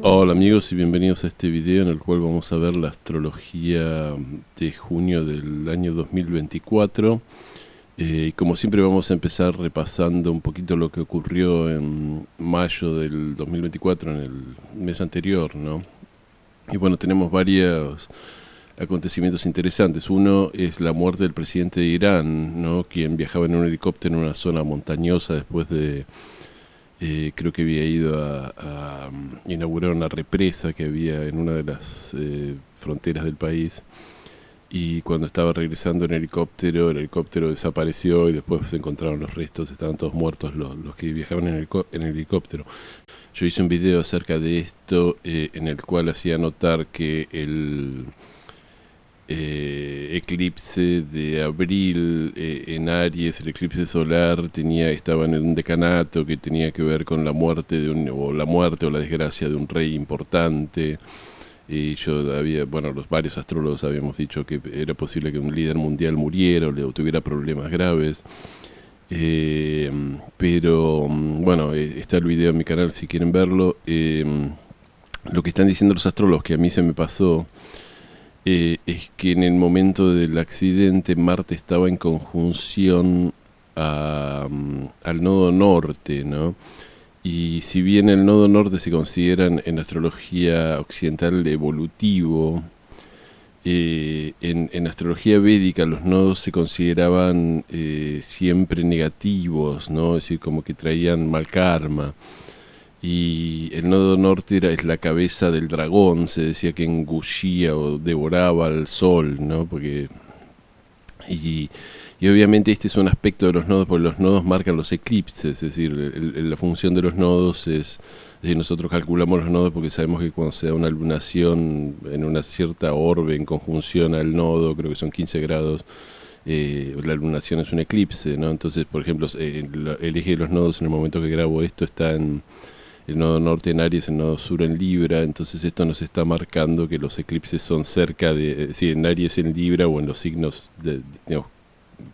Hola amigos y bienvenidos a este video en el cual vamos a ver la astrología de junio del año 2024. Y como siempre vamos a empezar repasando un poquito lo que ocurrió en mayo del 2024, en el mes anterior, ¿no? Y bueno, tenemos varios acontecimientos interesantes. Uno es la muerte del presidente de Irán, ¿no? Quien viajaba en un helicóptero en una zona montañosa después de... creo que había ido a inaugurar una represa que había en una de las fronteras del país. Y cuando estaba regresando en helicóptero, el helicóptero desapareció y después se encontraron los restos, estaban todos muertos los que viajaban en el helicóptero. Yo hice un video acerca de esto en el cual hacía notar que el eclipse de abril en Aries, el eclipse solar, estaba en un decanato que tenía que ver con la muerte o la desgracia de un rey importante. Y los varios astrólogos habíamos dicho que era posible que un líder mundial muriera o tuviera problemas graves. Pero bueno, está el video en mi canal si quieren verlo. Lo que están diciendo los astrólogos, que a mí se me pasó, es que en el momento del accidente Marte estaba en conjunción al nodo norte, ¿no? Y si bien el nodo norte se considera en astrología occidental evolutivo, en astrología védica los nodos se consideraban siempre negativos, ¿no? Es decir, como que traían mal karma. Y el nodo norte es la cabeza del dragón, se decía que engullía o devoraba al sol, ¿no? Y, y obviamente este es un aspecto de los nodos, porque los nodos marcan los eclipses, es decir, la función de los nodos es decir, nosotros calculamos los nodos porque sabemos que cuando se da una lunación en una cierta orbe en conjunción al nodo, creo que son 15 grados, la lunación es un eclipse, ¿no? Entonces, por ejemplo, el eje de los nodos en el momento que grabo esto está en el nodo norte en Aries, el nodo sur en Libra. Entonces esto nos está marcando que los eclipses son cerca de, en Aries, en Libra, o en los signos digamos,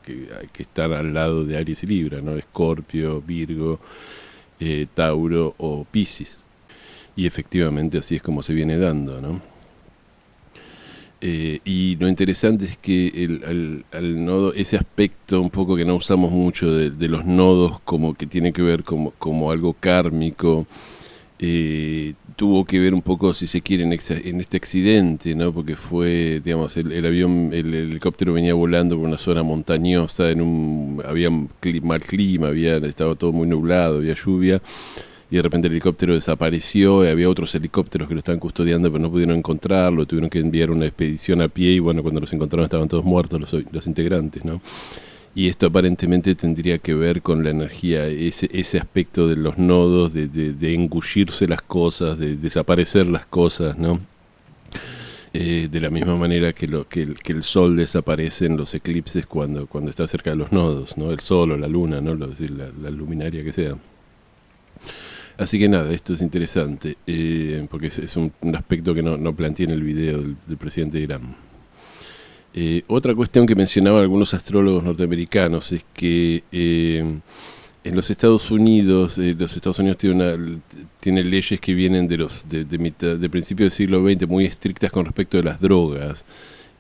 que están al lado de Aries y Libra, ¿no? Escorpio, Virgo, Tauro o Piscis. Y efectivamente así es como se viene dando, ¿no? Y lo interesante es que al nodo, ese aspecto un poco que no usamos mucho de los nodos, como que tiene que ver como algo kármico, tuvo que ver un poco, si se quiere, en este accidente, ¿no? Porque fue, digamos, el helicóptero venía volando por una zona montañosa, había mal clima, estaba todo muy nublado, había lluvia. Y de repente el helicóptero desapareció, y había otros helicópteros que lo estaban custodiando, pero no pudieron encontrarlo, tuvieron que enviar una expedición a pie, y bueno, cuando los encontraron estaban todos muertos los integrantes, ¿no? Y esto aparentemente tendría que ver con la energía, ese aspecto de los nodos, de engullirse las cosas, de desaparecer las cosas, ¿no? De la misma manera que el sol desaparece en los eclipses cuando está cerca de los nodos, ¿no? El sol o la luna, ¿no? La luminaria que sea. Así que nada, esto es interesante, porque es un aspecto que no planteé en el video del presidente de Irán. Otra cuestión que mencionaban algunos astrólogos norteamericanos es que en los Estados Unidos tiene leyes que vienen de principio del siglo XX muy estrictas con respecto de las drogas.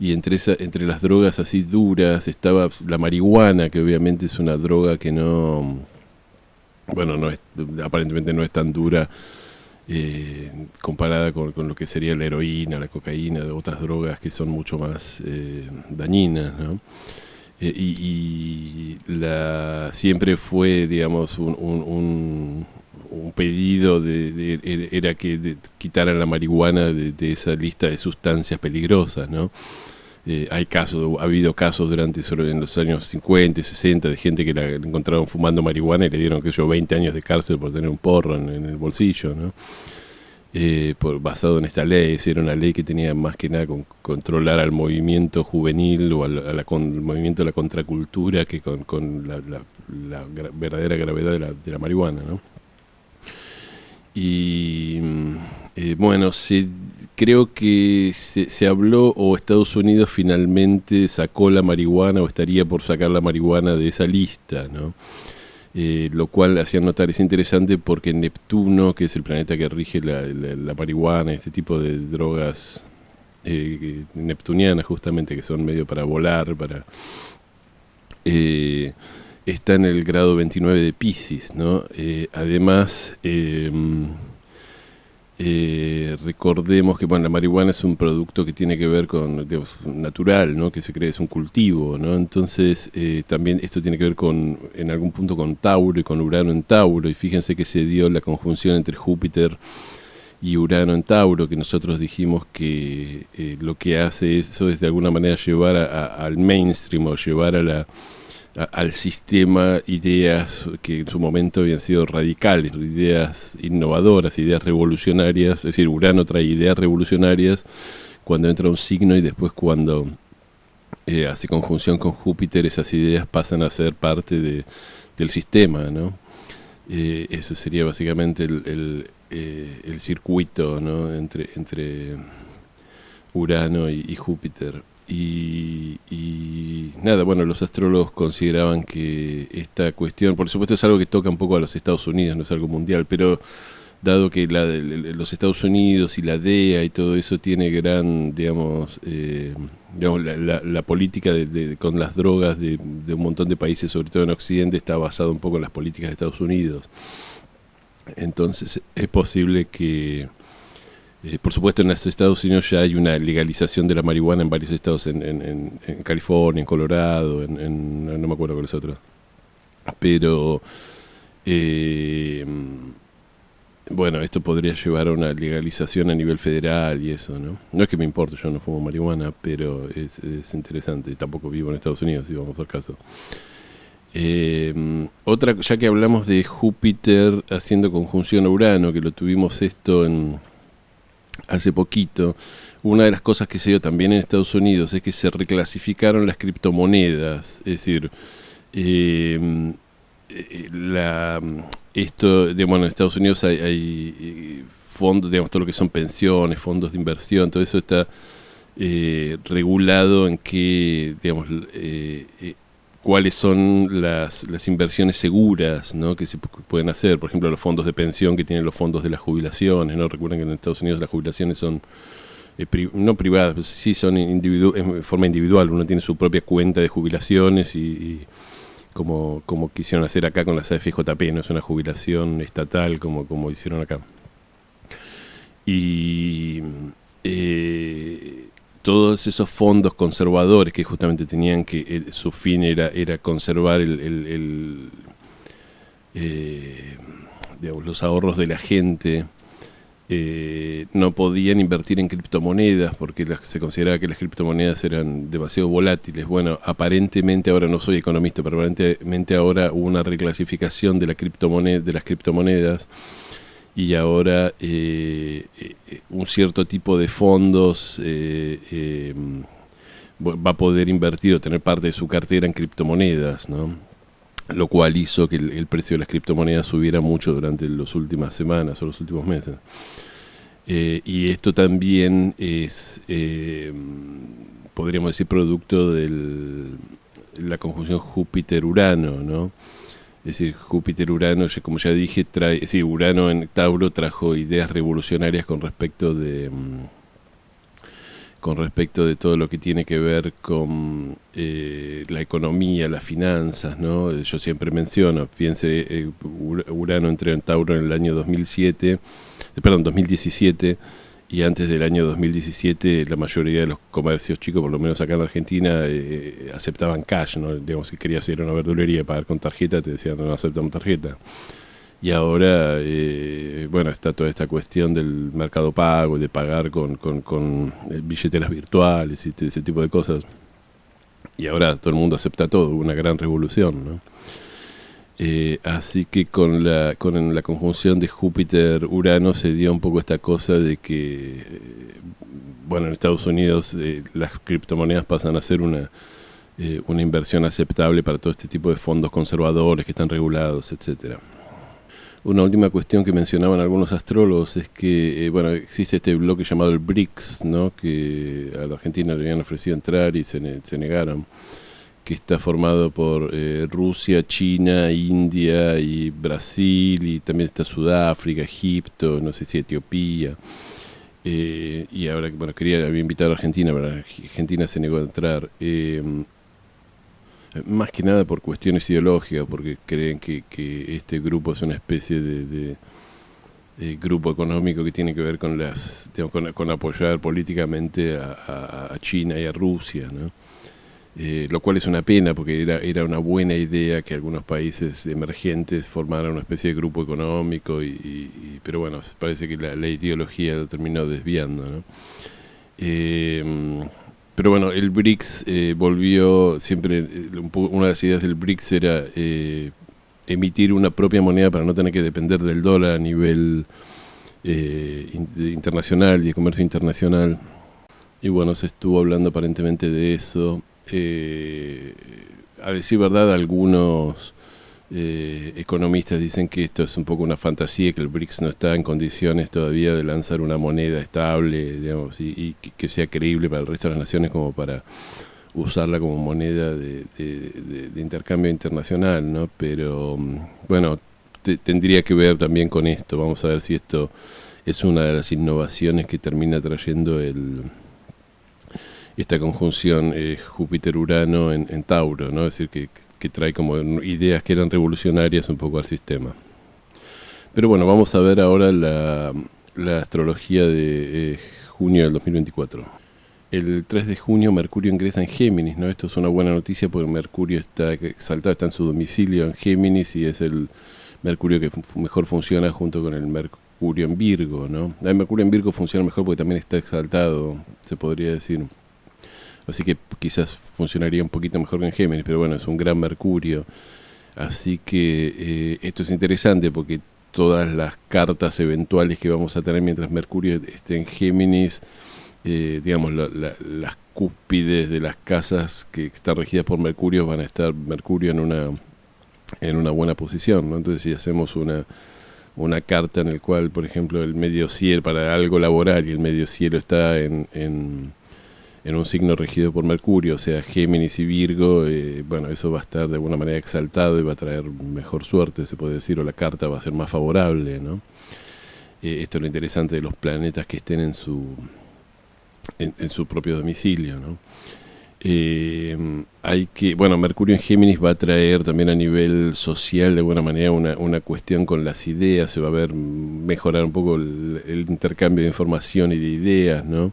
Y entre las drogas así duras estaba la marihuana, que obviamente es una droga que aparentemente no es tan dura comparada con lo que sería la heroína, la cocaína, otras drogas que son mucho más dañinas, ¿no? Siempre fue, digamos, un pedido era que quitaran la marihuana de esa lista de sustancias peligrosas, ¿no? Ha habido casos en los años 50 y 60 de gente que la encontraron fumando marihuana y le dieron, 20 años de cárcel por tener un porro en el bolsillo, ¿no? Basado en esta ley. Era una ley que tenía más que nada con controlar al movimiento juvenil o al movimiento de la contracultura que con la verdadera gravedad de la marihuana, ¿no? Y bueno, se creo que se habló o Estados Unidos finalmente sacó la marihuana o estaría por sacar la marihuana de esa lista, ¿no? Lo cual hacía notar, es interesante porque Neptuno, que es el planeta que rige la marihuana, este tipo de drogas neptunianas justamente, que son medio para volar, está en el grado 29 de Piscis, ¿no? Además, recordemos que bueno, la marihuana es un producto que tiene que ver con, digamos, natural, ¿no? Que se cree es un cultivo, ¿no? Entonces también esto tiene que ver con, en algún punto, con Tauro y con Urano en Tauro, y fíjense que se dio la conjunción entre Júpiter y Urano en Tauro, que nosotros dijimos que lo que hace eso es de alguna manera llevar al mainstream o llevar al sistema ideas que en su momento habían sido radicales, ideas innovadoras, ideas revolucionarias. Es decir, Urano trae ideas revolucionarias cuando entra un signo, y después cuando hace conjunción con Júpiter, esas ideas pasan a ser parte del sistema, ¿no? Eso sería básicamente el circuito, ¿no? entre Urano y Júpiter. Y nada, bueno, los astrólogos consideraban que esta cuestión, por supuesto, es algo que toca un poco a los Estados Unidos, no es algo mundial, pero dado que los Estados Unidos y la DEA y todo eso tiene gran, digamos, la política con las drogas de un montón de países, sobre todo en Occidente, está basada un poco en las políticas de Estados Unidos. Entonces es posible que por supuesto, en los Estados Unidos ya hay una legalización de la marihuana en varios estados, en California, en Colorado, no me acuerdo cuáles otros. Pero, bueno, esto podría llevar a una legalización a nivel federal y eso, ¿no? No es que me importe, yo no fumo marihuana, pero es interesante. Tampoco vivo en Estados Unidos, si vamos al caso. Ya que hablamos de Júpiter haciendo conjunción a Urano, que lo tuvimos esto hace poquito, una de las cosas que se dio también en Estados Unidos es que se reclasificaron las criptomonedas. Es decir, en Estados Unidos hay fondos, digamos, todo lo que son pensiones, fondos de inversión, todo eso está regulado en que, digamos, cuáles son las inversiones seguras, ¿no? Que se pueden hacer. Por ejemplo, los fondos de pensión que tienen los fondos de las jubilaciones, ¿no? Recuerden que en Estados Unidos las jubilaciones son no privadas, pero sí son en forma individual. Uno tiene su propia cuenta de jubilaciones y como quisieron hacer acá con las AFJP, no es una jubilación estatal como hicieron acá. Y todos esos fondos conservadores que justamente tenían que su fin era conservar digamos, los ahorros de la gente, no podían invertir en criptomonedas porque se consideraba que las criptomonedas eran demasiado volátiles. Bueno, aparentemente, ahora no soy economista, pero aparentemente ahora hubo una reclasificación de las criptomonedas, y ahora un cierto tipo de fondos va a poder invertir o tener parte de su cartera en criptomonedas, ¿no? Lo cual hizo que el precio de las criptomonedas subiera mucho durante las últimas semanas o los últimos meses. Y esto también es, podríamos decir, producto de la conjunción Júpiter-Urano, ¿no? Es decir, Júpiter-Urano, como ya dije, Urano en Tauro trajo ideas revolucionarias con respecto de todo lo que tiene que ver con la economía, las finanzas, ¿no? Yo siempre menciono, piense, Urano entró en Tauro en el año 2017, y antes del año 2017 la mayoría de los comercios chicos, por lo menos acá en Argentina, aceptaban cash, ¿no? Digamos, si querías ir a una verdulería y pagar con tarjeta, te decían no aceptamos tarjeta. Y ahora, bueno, está toda esta cuestión del mercado pago, de pagar con billeteras virtuales y ese tipo de cosas. Y ahora todo el mundo acepta todo, una gran revolución, ¿no? Así que con la conjunción de Júpiter-Urano se dio un poco esta cosa de que, bueno, en Estados Unidos las criptomonedas pasan a ser una inversión aceptable para todo este tipo de fondos conservadores que están regulados, etcétera. Una última cuestión que mencionaban algunos astrólogos es que, bueno, existe este bloque llamado el BRICS, ¿no? Que a la Argentina le habían ofrecido entrar y se negaron, que está formado por Rusia, China, India y Brasil, y también está Sudáfrica, Egipto, no sé si Etiopía. Y ahora, bueno, había invitado a Argentina, pero Argentina se negó a entrar. Más que nada por cuestiones ideológicas, porque creen que este grupo es una especie de grupo económico que tiene que ver con digamos, con apoyar políticamente a China y a Rusia, ¿no? Lo cual es una pena porque era una buena idea que algunos países emergentes formaran una especie de grupo económico, pero bueno, parece que la ideología lo terminó desviando, ¿no? Pero bueno, el BRICS volvió siempre, una de las ideas del BRICS era emitir una propia moneda para no tener que depender del dólar a nivel internacional y de comercio internacional. Y bueno, se estuvo hablando aparentemente de eso. A decir verdad, algunos economistas dicen que esto es un poco una fantasía, que el BRICS no está en condiciones todavía de lanzar una moneda estable, digamos, y que sea creíble para el resto de las naciones como para usarla como moneda de intercambio internacional, ¿no? Pero bueno, tendría que ver también con esto. Vamos a ver si esto es una de las innovaciones que termina trayendo esta conjunción Júpiter-Urano en Tauro, ¿no? Es decir, que trae como ideas que eran revolucionarias un poco al sistema. Pero bueno, vamos a ver ahora la astrología de junio del 2024. El 3 de junio Mercurio ingresa en Géminis, ¿no? Esto es una buena noticia porque Mercurio está exaltado, está en su domicilio en Géminis y es el Mercurio que mejor funciona junto con el Mercurio en Virgo, ¿no? El Mercurio en Virgo funciona mejor porque también está exaltado, se podría decir. Así que quizás funcionaría un poquito mejor que en Géminis, pero bueno, es un gran Mercurio. Así que esto es interesante porque todas las cartas eventuales que vamos a tener mientras Mercurio esté en Géminis, digamos, las cúspides de las casas que están regidas por Mercurio van a estar Mercurio en una buena posición, ¿no? Entonces si hacemos una carta en la cual, por ejemplo, el medio cielo, para algo laboral, y el medio cielo está en un signo regido por Mercurio, o sea, Géminis y Virgo, bueno, eso va a estar de alguna manera exaltado y va a traer mejor suerte, se puede decir, o la carta va a ser más favorable, ¿no? Esto es lo interesante de los planetas que estén en su propio domicilio, ¿no? Bueno, Mercurio en Géminis va a traer también a nivel social de alguna manera una cuestión con las ideas, se va a ver mejorar un poco el intercambio de información y de ideas, ¿no?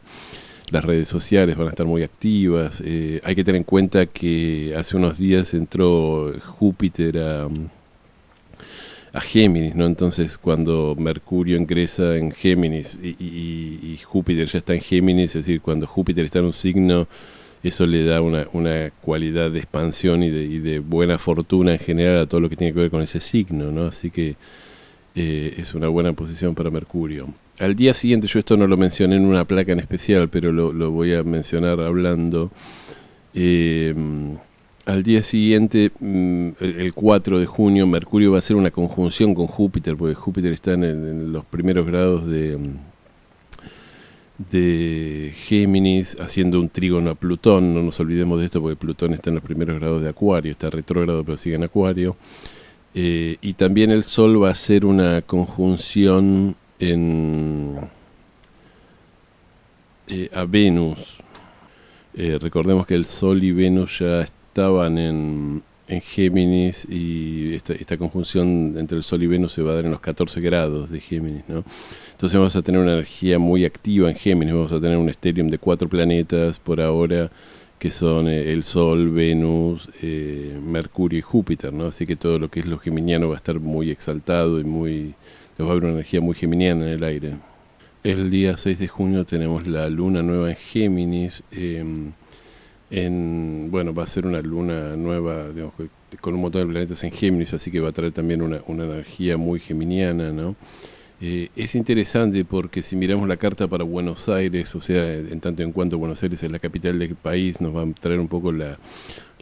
Las redes sociales van a estar muy activas. Hay que tener en cuenta que hace unos días entró Júpiter a Géminis, ¿no? Entonces cuando Mercurio ingresa en Géminis y Júpiter ya está en Géminis, es decir, cuando Júpiter está en un signo, eso le da una cualidad de expansión y de buena fortuna en general a todo lo que tiene que ver con ese signo, ¿no? Así que es una buena posición para Mercurio. Al día siguiente, yo esto no lo mencioné en una placa en especial, pero lo voy a mencionar hablando. Al día siguiente, el 4 de junio, Mercurio va a hacer una conjunción con Júpiter, porque Júpiter está en los primeros grados de Géminis, haciendo un trígono a Plutón. No nos olvidemos de esto porque Plutón está en los primeros grados de Acuario, está retrógrado pero sigue en Acuario. Y también el Sol va a hacer una conjunción a Venus. Recordemos que el Sol y Venus ya estaban en Géminis y esta conjunción entre el Sol y Venus se va a dar en los 14 grados de Géminis, ¿no? Entonces vamos a tener una energía muy activa en Géminis, vamos a tener un stellium de 4 planetas por ahora, que son el Sol, Venus, Mercurio y Júpiter, ¿no? Así que todo lo que es lo geminiano va a estar muy exaltado y va a haber una energía muy geminiana en el aire. El día 6 de junio tenemos la luna nueva en Géminis. Bueno, va a ser una luna nueva, digamos, con un montón de planetas en Géminis, así que va a traer también una energía muy geminiana, ¿no? Es interesante porque si miramos la carta para Buenos Aires, o sea, en tanto en cuanto Buenos Aires es la capital del país, nos va a traer un poco la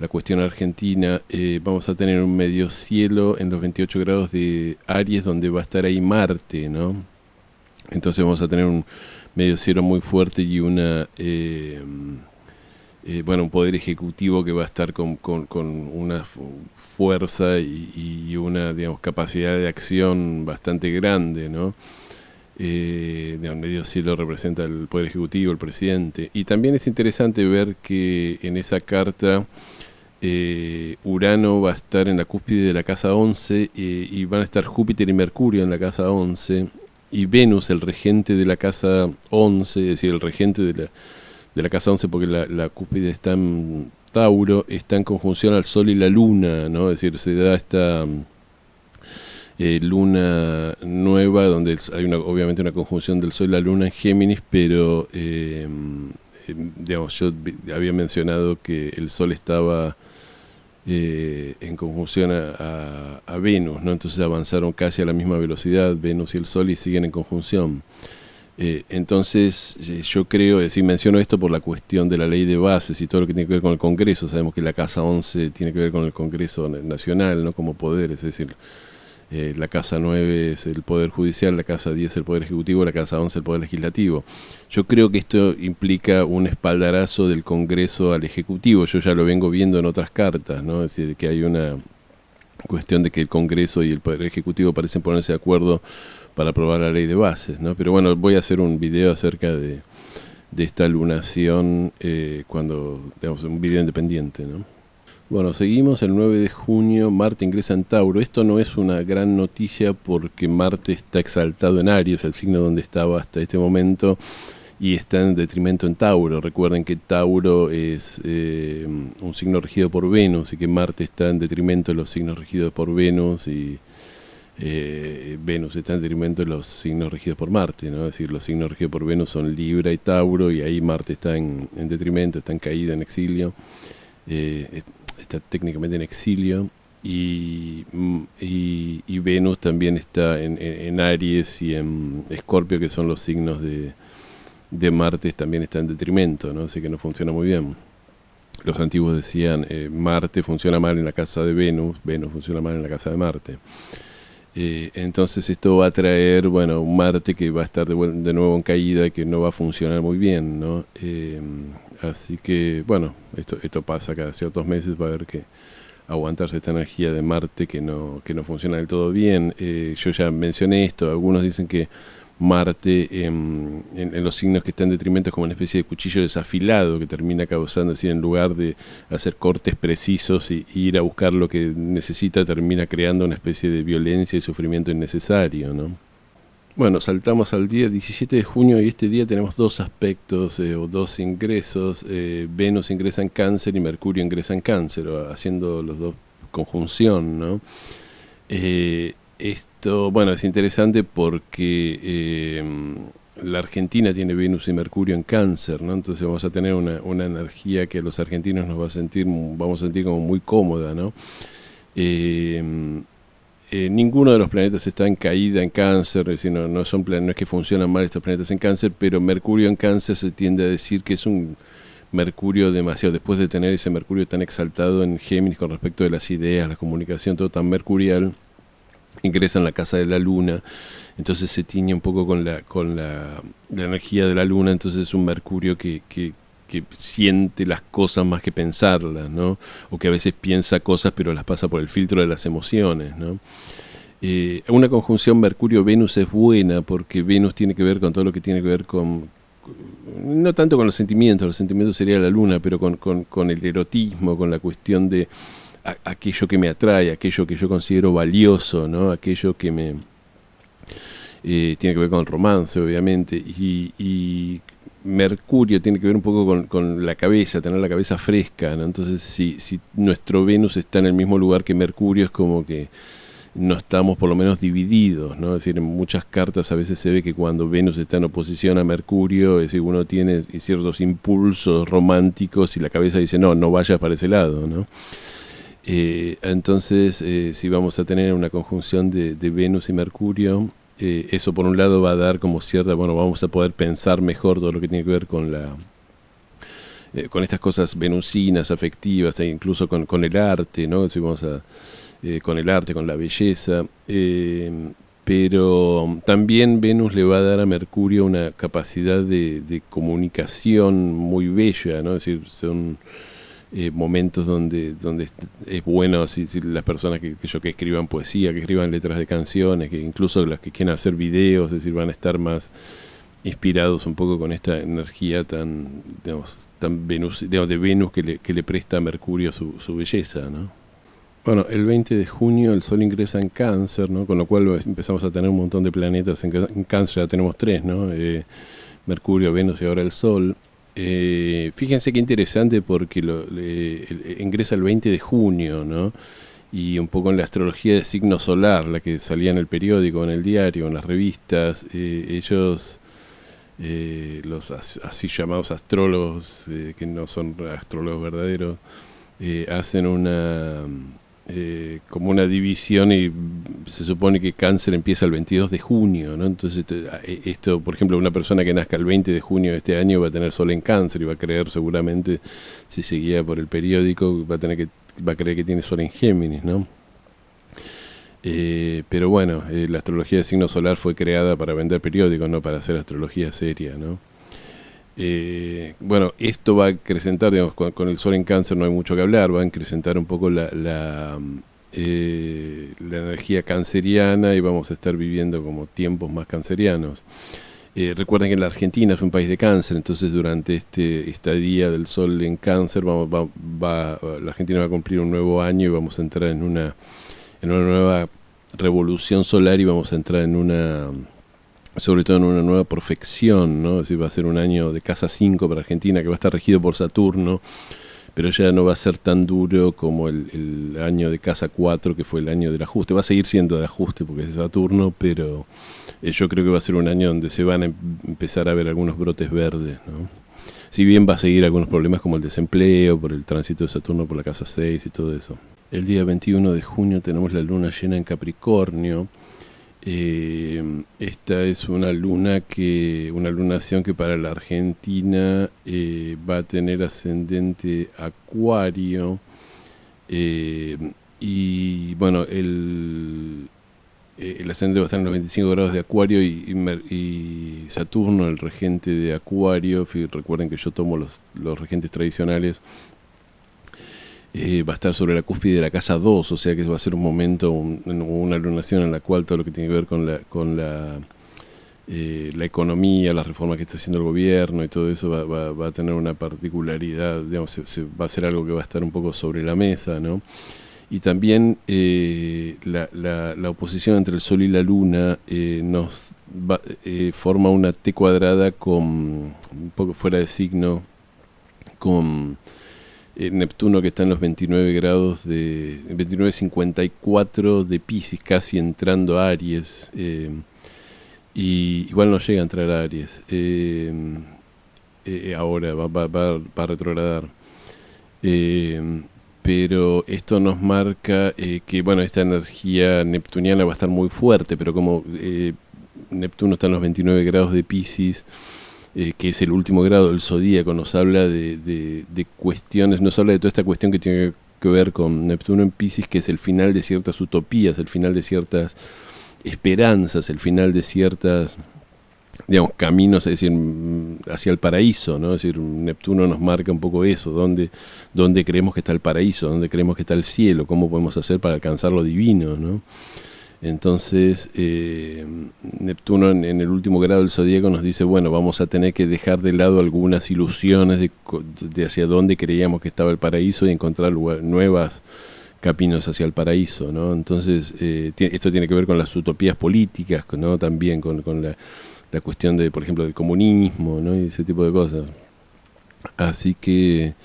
cuestión argentina. Vamos a tener un medio cielo en los 28 grados de Aries, donde va a estar ahí Marte, ¿no? Entonces vamos a tener un medio cielo muy fuerte y bueno, un poder ejecutivo que va a estar con una fuerza y una, digamos, capacidad de acción bastante grande, ¿no? Digamos, medio cielo representa el poder ejecutivo, el presidente. Y también es interesante ver que en esa carta Urano va a estar en la cúspide de la casa 11 y van a estar Júpiter y Mercurio en la casa 11 y Venus, el regente de la casa 11, es decir, el regente de la casa 11 porque la cúspide está en Tauro, está en conjunción al Sol y la Luna, ¿no? Es decir, se da esta luna nueva donde hay obviamente una conjunción del Sol y la Luna en Géminis, pero digamos, yo había mencionado que el Sol estaba en conjunción a Venus, ¿no? Entonces avanzaron casi a la misma velocidad Venus y el Sol y siguen en conjunción. Entonces yo creo, es decir, menciono esto por la cuestión de la ley de bases y todo lo que tiene que ver con el Congreso. Sabemos que la Casa 11 tiene que ver con el Congreso Nacional, ¿no? Como poder, es decir, la Casa 9 es el Poder Judicial, la Casa 10 el Poder Ejecutivo, la Casa 11 el Poder Legislativo. Yo creo que esto implica un espaldarazo del Congreso al Ejecutivo. Yo ya lo vengo viendo en otras cartas, ¿no? Es decir, que hay una cuestión de que el Congreso y el Poder Ejecutivo parecen ponerse de acuerdo para aprobar la ley de bases, ¿no? Pero bueno, voy a hacer un video acerca de esta lunación cuando, digamos, un video independiente, ¿no? Bueno, seguimos el 9 de junio, Marte ingresa en Tauro. Esto no es una gran noticia porque Marte está exaltado en Aries, el signo donde estaba hasta este momento, y está en detrimento en Tauro. Recuerden que Tauro es un signo regido por Venus y que Marte está en detrimento de los signos regidos por Venus y Venus está en detrimento de los signos regidos por Marte, ¿no? Es decir, los signos regidos por Venus son Libra y Tauro y ahí Marte está en detrimento, está en caída, en exilio. Está técnicamente en exilio y Venus también está en Aries y en Escorpio, que son los signos de Marte, también está en detrimento, ¿no? Así que no funciona muy bien. Los antiguos decían Marte funciona mal en la casa de Venus, Venus funciona mal en la casa de Marte. Entonces esto va a traer, bueno, un Marte que va a estar de nuevo en caída y que no va a funcionar muy bien, ¿no? Así que, bueno, esto pasa cada ciertos meses, va a haber que aguantarse esta energía de Marte que no funciona del todo bien. Yo ya mencioné esto, algunos dicen que Marte en los signos que están en detrimento es como una especie de cuchillo desafilado que termina causando, es decir, en lugar de hacer cortes precisos y ir a buscar lo que necesita, termina creando una especie de violencia y sufrimiento innecesario, ¿no? Bueno, saltamos al día 17 de junio y este día tenemos dos aspectos o dos ingresos. Venus ingresa en Cáncer y Mercurio ingresa en Cáncer, haciendo los dos conjunción, ¿no? Esto, bueno, es interesante porque la Argentina tiene Venus y Mercurio en Cáncer, ¿no? Entonces vamos a tener una energía que a los argentinos vamos a sentir como muy cómoda, ¿no? Ninguno de los planetas está en caída en Cáncer, es decir, no es que funcionan mal estos planetas en Cáncer, pero Mercurio en Cáncer se tiende a decir que es un Mercurio demasiado, después de tener ese Mercurio tan exaltado en Géminis con respecto de las ideas, la comunicación, todo tan mercurial, ingresa en la casa de la Luna, entonces se tiñe un poco con la energía de la Luna, entonces es un Mercurio que siente las cosas más que pensarlas, ¿no? O que a veces piensa cosas pero las pasa por el filtro de las emociones, ¿no? Una conjunción Mercurio-Venus es buena porque Venus tiene que ver con todo lo que tiene que ver con no tanto con los sentimientos sería la Luna, pero con el erotismo, con la cuestión de aquello que me atrae, aquello que yo considero valioso, ¿no? Aquello que me tiene que ver con el romance, obviamente, y Mercurio tiene que ver un poco con la cabeza, tener la cabeza fresca, ¿no? Entonces, si nuestro Venus está en el mismo lugar que Mercurio, es como que no estamos por lo menos divididos, ¿no? Es decir, en muchas cartas a veces se ve que cuando Venus está en oposición a Mercurio, es decir, uno tiene ciertos impulsos románticos y la cabeza dice, no vayas para ese lado, ¿no? Entonces, si vamos a tener una conjunción de Venus y Mercurio, Eso por un lado va a dar como cierta, bueno, vamos a poder pensar mejor todo lo que tiene que ver con estas cosas venusinas, afectivas, e incluso con el arte, ¿no? Si vamos con el arte, con la belleza. Pero también Venus le va a dar a Mercurio una capacidad de comunicación muy bella, ¿no? Es decir, son momentos donde es bueno si las personas que escriban poesía, que escriban letras de canciones, que incluso las que quieran hacer videos, es decir, van a estar más inspirados un poco con esta energía tan, digamos, tan Venus, digamos, de Venus que le presta a Mercurio su belleza, ¿no? Bueno, el 20 de junio el Sol ingresa en Cáncer, ¿no? Con lo cual empezamos a tener un montón de planetas. En Cáncer ya tenemos tres, ¿no? Mercurio, Venus y ahora el Sol. Fíjense qué interesante porque ingresa el 20 de junio, ¿no? Y un poco en la astrología de signo solar, la que salía en el periódico, en el diario, en las revistas, ellos, los así llamados astrólogos, que no son astrólogos verdaderos, hacen como una división y se supone que Cáncer empieza el 22 de junio, ¿no? Entonces esto, por ejemplo, una persona que nazca el 20 de junio de este año va a tener Sol en Cáncer y va a creer seguramente, si se guía por el periódico, va a creer que tiene Sol en Géminis, ¿no? Pero bueno, la astrología de signo solar fue creada para vender periódicos, no para hacer astrología seria, ¿no? Bueno, esto va a acrecentar, digamos, con el Sol en Cáncer no hay mucho que hablar, va a acrecentar un poco la energía canceriana y vamos a estar viviendo como tiempos más cancerianos. Recuerden que la Argentina es un país de Cáncer, entonces durante este estadía del Sol en Cáncer la Argentina va a cumplir un nuevo año y vamos a entrar en una nueva revolución solar y vamos a entrar sobre todo en una nueva perfección, ¿no? Es decir, va a ser un año de casa 5 para Argentina que va a estar regido por Saturno, pero ya no va a ser tan duro como el año de casa 4 que fue el año del ajuste. Va a seguir siendo de ajuste porque es de Saturno, pero yo creo que va a ser un año donde se van a empezar a ver algunos brotes verdes, ¿no? Si bien va a seguir algunos problemas como el desempleo, por el tránsito de Saturno por la casa 6 y todo eso. El día 21 de junio tenemos la luna llena en Capricornio. Esta es una lunación que para la Argentina va a tener ascendente Acuario, y bueno, el ascendente va a estar en los 25 grados de Acuario y Saturno, el regente de Acuario, recuerden que yo tomo los regentes tradicionales, va a estar sobre la cúspide de la casa 2, o sea que va a ser un momento, una lunación en la cual todo lo que tiene que ver con la economía, las reformas que está haciendo el gobierno y todo eso va a tener una particularidad, digamos, va a ser algo que va a estar un poco sobre la mesa, ¿no? Y también la oposición entre el Sol y la Luna forma una T cuadrada un poco fuera de signo, con Neptuno, que está en los 29 grados 29,54 de Piscis, casi entrando a Aries, y igual no llega a entrar a Aries, ahora va a retrogradar, pero esto nos marca que bueno, esta energía neptuniana va a estar muy fuerte, pero como Neptuno está en los 29 grados de Piscis, que es el último grado del zodíaco, nos habla de cuestiones, nos habla de toda esta cuestión que tiene que ver con Neptuno en Piscis, que es el final de ciertas utopías, el final de ciertas esperanzas, el final de ciertas, digamos, caminos, es decir, hacia el paraíso, ¿no? Es decir, Neptuno nos marca un poco eso, dónde creemos que está el paraíso, dónde creemos que está el cielo, cómo podemos hacer para alcanzar lo divino, ¿no? Entonces, Neptuno en el último grado del zodíaco nos dice, bueno, vamos a tener que dejar de lado algunas ilusiones de hacia dónde creíamos que estaba el paraíso y encontrar nuevos caminos hacia el paraíso, ¿no? Entonces, esto tiene que ver con las utopías políticas, ¿no? También con la cuestión por ejemplo, del comunismo, ¿no? Y ese tipo de cosas. Así que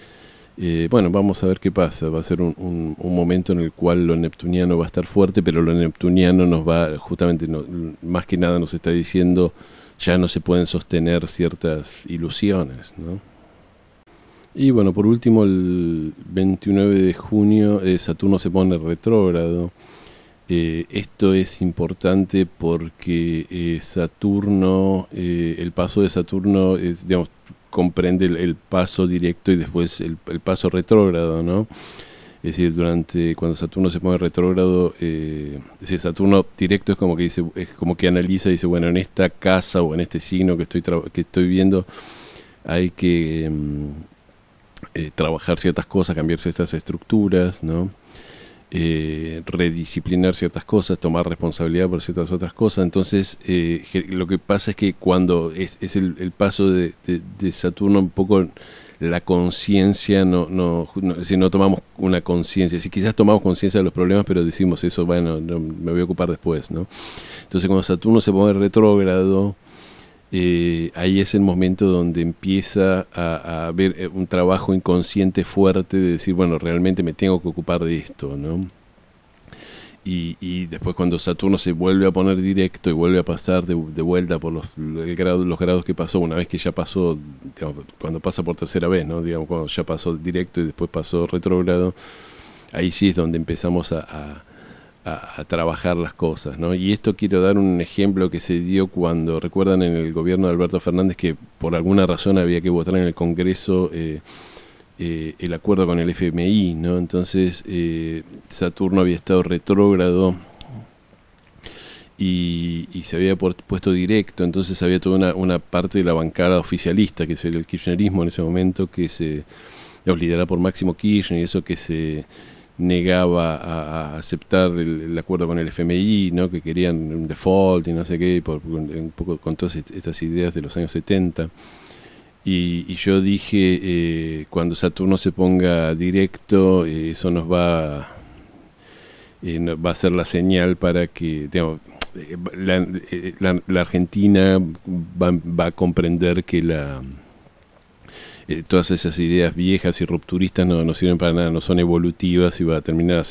bueno, vamos a ver qué pasa. Va a ser un momento en el cual lo neptuniano va a estar fuerte, pero lo neptuniano nos va, justamente, más que nada nos está diciendo, ya no se pueden sostener ciertas ilusiones, ¿no? Y bueno, por último, el 29 de junio Saturno se pone retrógrado. Esto es importante porque Saturno, el paso de Saturno es, digamos, comprende el paso directo y después el paso retrógrado, ¿no? Es decir, cuando Saturno se pone retrógrado, es decir, Saturno directo es como que dice, es como que analiza y dice, bueno, en esta casa o en este signo que estoy viendo hay que trabajar ciertas cosas, cambiar ciertas estructuras, ¿no? Redisciplinar ciertas cosas, tomar responsabilidad por ciertas otras cosas. Entonces, lo que pasa es que cuando es el paso de Saturno, un poco la conciencia, es decir, no tomamos una conciencia, si quizás tomamos conciencia de los problemas, pero decimos eso, bueno, me voy a ocupar después, ¿no? Entonces, cuando Saturno se pone retrógrado, ahí es el momento donde empieza a haber un trabajo inconsciente fuerte de decir, bueno, realmente me tengo que ocupar de esto, ¿no? Y después cuando Saturno se vuelve a poner directo y vuelve a pasar de vuelta por los grados que pasó, una vez que ya pasó, digamos, cuando pasa por tercera vez, ¿no? Digamos, cuando ya pasó directo y después pasó retrógrado, ahí sí es donde empezamos a trabajar las cosas, ¿no? Y esto quiero dar un ejemplo que se dio cuando, recuerdan, en el gobierno de Alberto Fernández, que por alguna razón había que votar en el Congreso el acuerdo con el FMI, ¿no? Entonces Saturno había estado retrógrado y se había puesto directo, entonces había toda una parte de la bancada oficialista, que sería el kirchnerismo en ese momento, que se liderada por Máximo Kirchner, y eso que se negaba a aceptar el acuerdo con el FMI, ¿no? Que querían un default y no sé qué, un poco con todas estas ideas de los años 70. Y yo dije, cuando Saturno se ponga directo, eso nos va a ser la señal para que, digamos, la Argentina va a comprender que todas esas ideas viejas y rupturistas no sirven para nada, no son evolutivas, y va a terminar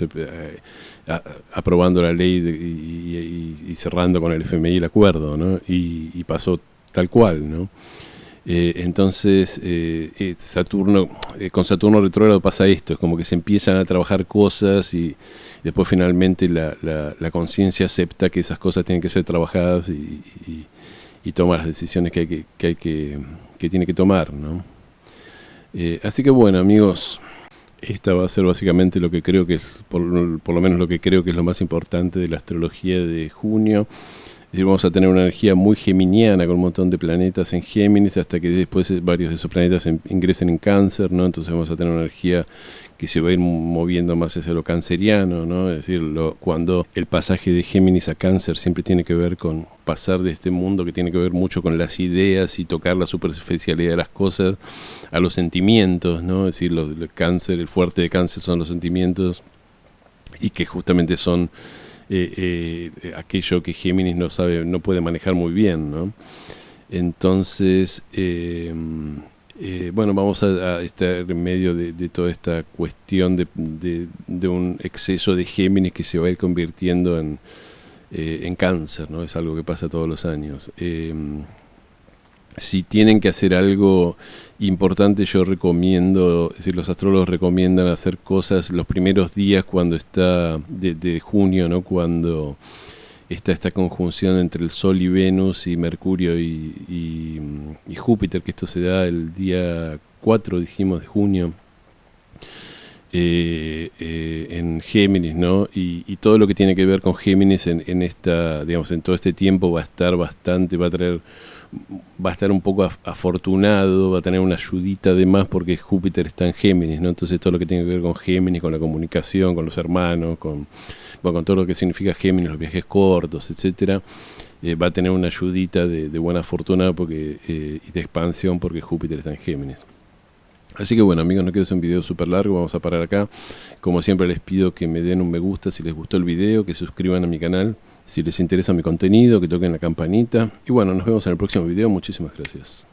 aprobando la ley y cerrando con el FMI el acuerdo, ¿no? Y pasó tal cual, ¿no? Entonces, con Saturno retrógrado pasa esto, es como que se empiezan a trabajar cosas y después finalmente la conciencia acepta que esas cosas tienen que ser trabajadas y toma las decisiones que tiene que tomar, ¿no? Así que bueno, amigos, esta va a ser básicamente lo que creo que es, por lo menos lo que creo que es lo más importante de la astrología de junio. Es decir, vamos a tener una energía muy geminiana con un montón de planetas en Géminis, hasta que después varios de esos planetas ingresen en Cáncer, ¿no? Entonces vamos a tener una energía que se va a ir moviendo más hacia lo canceriano, ¿no? Es decir, cuando el pasaje de Géminis a Cáncer siempre tiene que ver con pasar de este mundo que tiene que ver mucho con las ideas y tocar la superficialidad de las cosas a los sentimientos, ¿no? Es decir, el fuerte de Cáncer son los sentimientos, y que justamente son aquello que Géminis no puede manejar muy bien, ¿no? Entonces, bueno, vamos a estar en medio de toda esta cuestión de un exceso de Géminis que se va a ir convirtiendo en Cáncer, ¿no? Es algo que pasa todos los años. Si tienen que hacer algo importante, yo recomiendo, es decir, los astrólogos recomiendan hacer cosas los primeros días cuando está de junio, ¿no? Cuando está esta conjunción entre el Sol y Venus y Mercurio y Júpiter, que esto se da el día 4, dijimos, de junio, en Géminis, ¿no? Y todo lo que tiene que ver con Géminis en todo este tiempo va a estar un poco afortunado, va a tener una ayudita de más porque Júpiter está en Géminis, ¿no? Entonces todo lo que tiene que ver con Géminis, con la comunicación, con los hermanos, con todo lo que significa Géminis, los viajes cortos, etcétera, va a tener una ayudita de buena fortuna y de expansión porque Júpiter está en Géminis. Así que bueno, amigos, no quiero hacer un video súper largo, vamos a parar acá. Como siempre les pido que me den un me gusta si les gustó el video, que se suscriban a mi canal si les interesa mi contenido, que toquen la campanita. Y bueno, nos vemos en el próximo video. Muchísimas gracias.